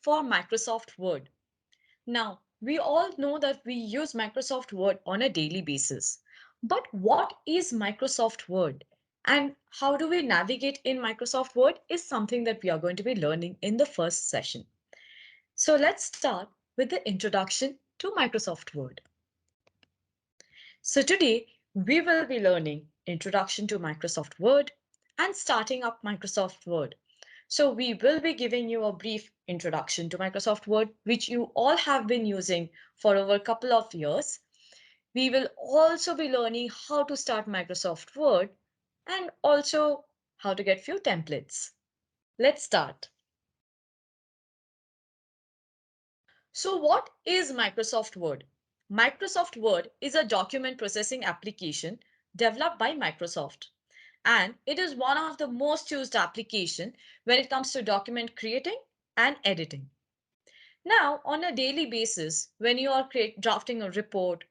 for Microsoft Word. Now, we all know that we use Microsoft Word on a daily basis. But what is Microsoft Word? And how do we navigate in Microsoft Word is something that we are going to be learning in the first session. So let's start with the introduction to Microsoft Word. So today we will be learning Introduction to Microsoft Word and starting up Microsoft Word. So we will be giving you a brief introduction to Microsoft Word, which you all have been using for over a couple of years. We will also be learning how to start Microsoft Word and also how to get few templates. Let's start. So what is Microsoft Word? Microsoft Word is a document processing application developed by Microsoft. And it is one of the most used application when it comes to document creating and editing. Now, on a daily basis, when you are drafting a report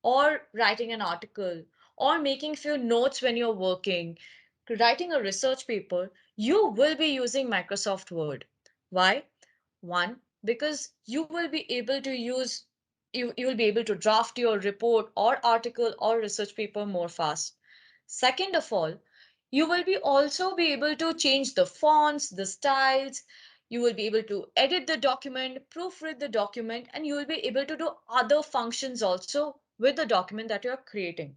or writing an article or making few notes when you're working, writing a research paper, you will be using Microsoft Word. Why? One, because you will be able to you will be able to draft your report or article or research paper more fast. Second of all, you will be also be able to change the fonts, the styles. You will be able to edit the document, proofread the document, and you will be able to do other functions also with the document that you're creating.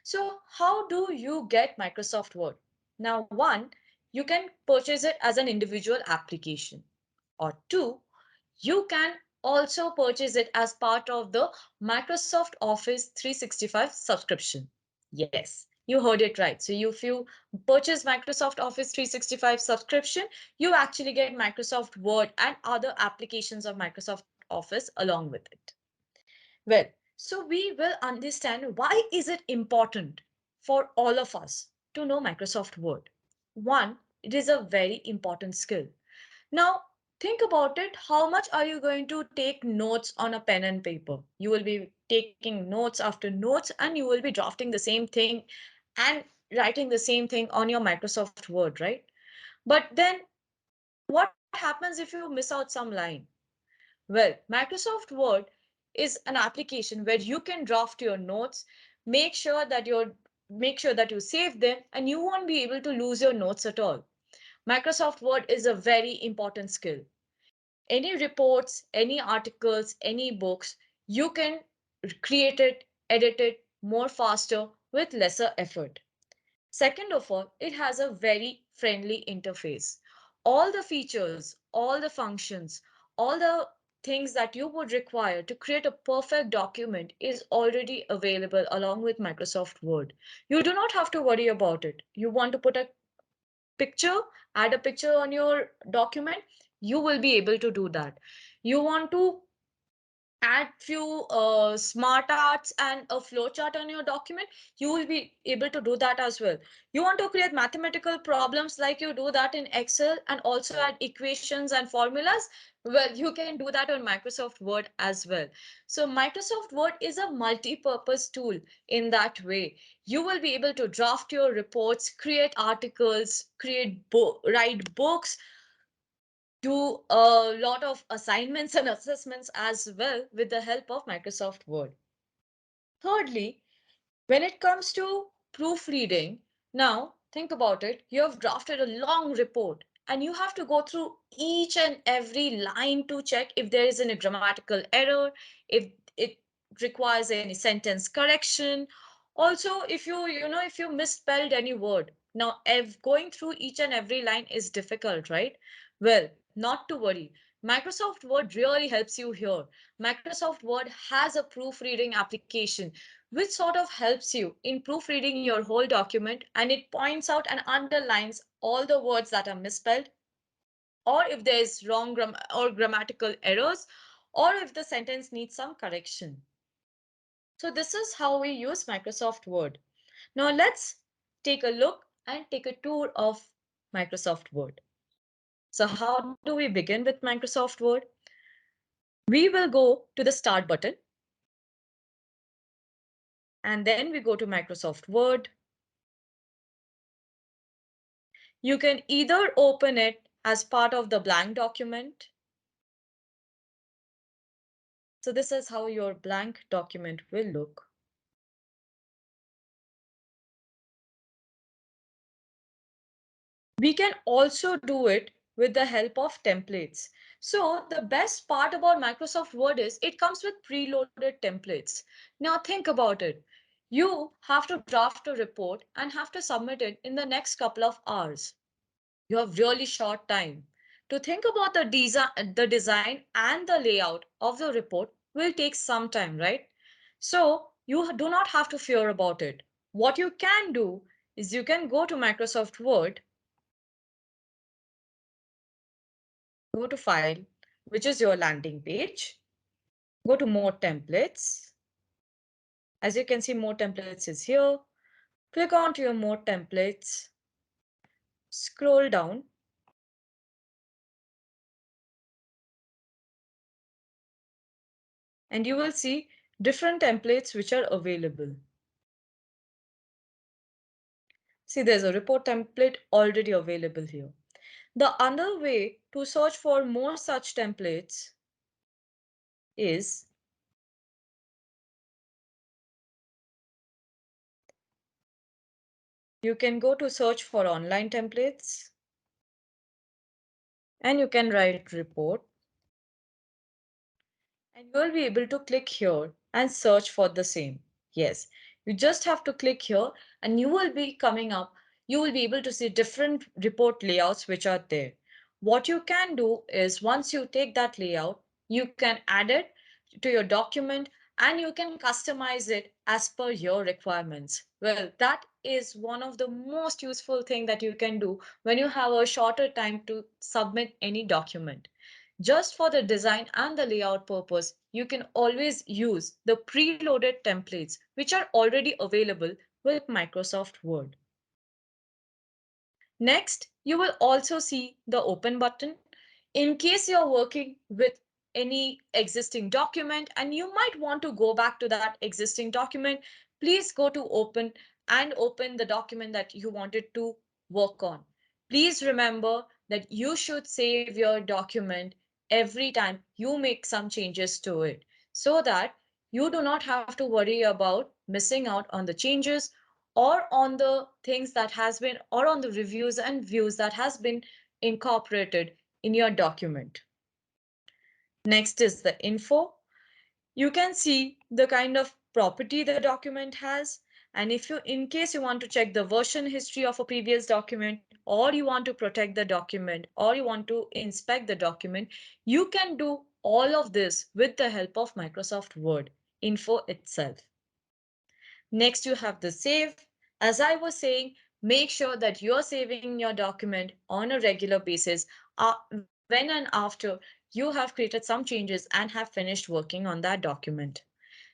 So how do you get Microsoft Word? Now, one, you can purchase it as an individual application, or two, you can also purchase it as part of the Microsoft Office 365 subscription. Yes, you heard it right. So if you purchase Microsoft Office 365 subscription, you actually get Microsoft Word and other applications of Microsoft Office along with it. Well, so we will understand why is it important for all of us to know Microsoft Word. One, it is a very important skill. Now, think about it. How much are you going to take notes on a pen and paper? You will be taking notes after notes and you will be drafting the same thing and writing the same thing on your Microsoft Word, right? But then what happens if you miss out some line? Well, Microsoft Word is an application where you can draft your notes, make sure that you save them and you won't be able to lose your notes at all. Microsoft Word is a very important skill. Any reports, any articles, any books, you can create it, edit it more faster with lesser effort. Second of all, it has a very friendly interface. All the features, all the functions, all the things that you would require to create a perfect document is already available along with Microsoft Word. You do not have to worry about it. You want to put a picture, add a picture on your document, you will be able to do that. You want to add few smart arts and a flowchart on your document, you will be able to do that as well. You want to create mathematical problems like you do that in Excel and also add equations and formulas, well, you can do that on Microsoft Word as well. So Microsoft Word is a multi-purpose tool in that way. You will be able to draft your reports, create articles, write books, do a lot of assignments and assessments as well with the help of Microsoft Word. Thirdly, when it comes to proofreading, now think about it. You have drafted a long report and you have to go through each and every line to check if there is any grammatical error, if it requires any sentence correction. Also, if you misspelled any word. Now, going through each and every line is difficult, right? Well, not to worry. Microsoft Word really helps you here. Microsoft Word has a proofreading application which sort of helps you in proofreading your whole document, and it points out and underlines all the words that are misspelled, or if there is wrong or grammatical errors, or if the sentence needs some correction. So this is how we use Microsoft Word. Now let's take a look and take a tour of Microsoft Word. So how do we begin with Microsoft Word? We will go to the Start button, and then we go to Microsoft Word. You can either open it as part of the blank document, So this is how your blank document will look. We can also do it with the help of templates. So the best part about Microsoft Word is it comes with preloaded templates. Now think about it. You have to draft a report and have to submit it in the next couple of hours. You have really short time. To think about the design and the layout of the report will take some time, right? So you do not have to fear about it. What you can do is you can go to Microsoft Word, go to File, which is your landing page, go to More Templates. As you can see, More Templates is here. Click on to your More Templates, scroll down, and you will see different templates which are available. See, there's a report template already available here. The other way to search for more such templates is you can go to search for online templates and you can write report and you will be able to click here and search for the same. Yes, you just have to click here and you will be coming up. You will be able to see different report layouts which are there. What you can do is once you take that layout, you can add it to your document and you can customize it as per your requirements. Well, that is one of the most useful thing that you can do when you have a shorter time to submit any document. Just for the design and the layout purpose, you can always use the preloaded templates which are already available with Microsoft Word. Next, you will also see the open button. In case you're working with any existing document and you might want to go back to that existing document, please go to open and open the document that you wanted to work on. Please remember that you should save your document every time you make some changes to it so that you do not have to worry about missing out on the changes or on the things that has been or on the reviews and views that has been incorporated in your document. Next is the info. You can see the kind of property the document has. And if you, in case you want to check the version history of a previous document, or you want to protect the document, or you want to inspect the document, you can do all of this with the help of Microsoft Word info itself. Next, you have the save. As I was saying, make sure that you're saving your document on a regular basis when and after you have created some changes and have finished working on that document.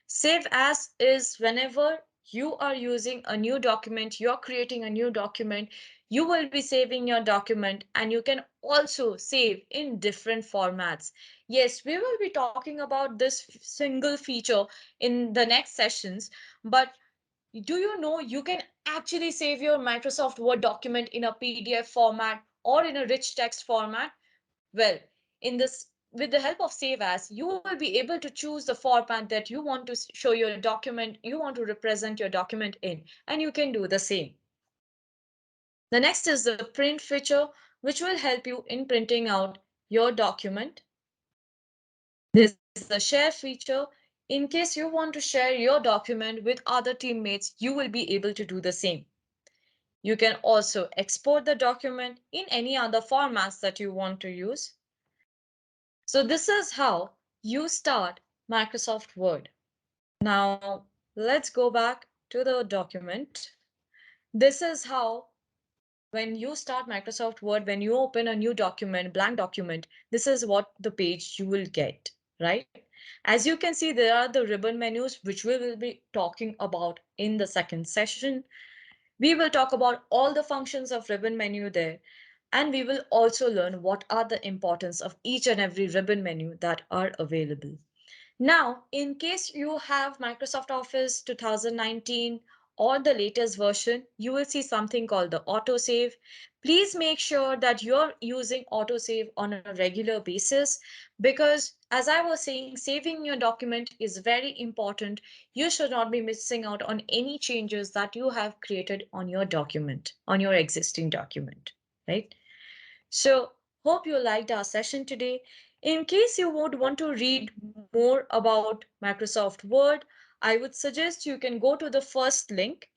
Save as is whenever you are using a new document, you're creating a new document, you will be saving your document and you can also save in different formats. Yes, we will be talking about this single feature in the next sessions, but do you know you can actually save your Microsoft Word document in a PDF format or in a rich text format? Well, in this, with the help of Save As, you will be able to choose the format that you want to show your document, you want to represent your document in, and you can do the same. The next is the print feature, which will help you in printing out your document. There's the share feature. In case you want to share your document with other teammates, you will be able to do the same. You can also export the document in any other formats that you want to use. So this is how you start Microsoft Word. Now let's go back to the document. This is how when you start Microsoft Word, when you open a new document, blank document, this is what the page you will get, right? As you can see, there are the ribbon menus, which we will be talking about in the second session. We will talk about all the functions of ribbon menu there, and we will also learn what are the importance of each and every ribbon menu that are available. Now, in case you have Microsoft Office 2019 or the latest version, you will see something called the autosave. Please make sure that you're using autosave on a regular basis, because as I was saying, saving your document is very important. You should not be missing out on any changes that you have created on your document, on your existing document, right? So, hope you liked our session today. In case you would want to read more about Microsoft Word, I would suggest you can go to the first link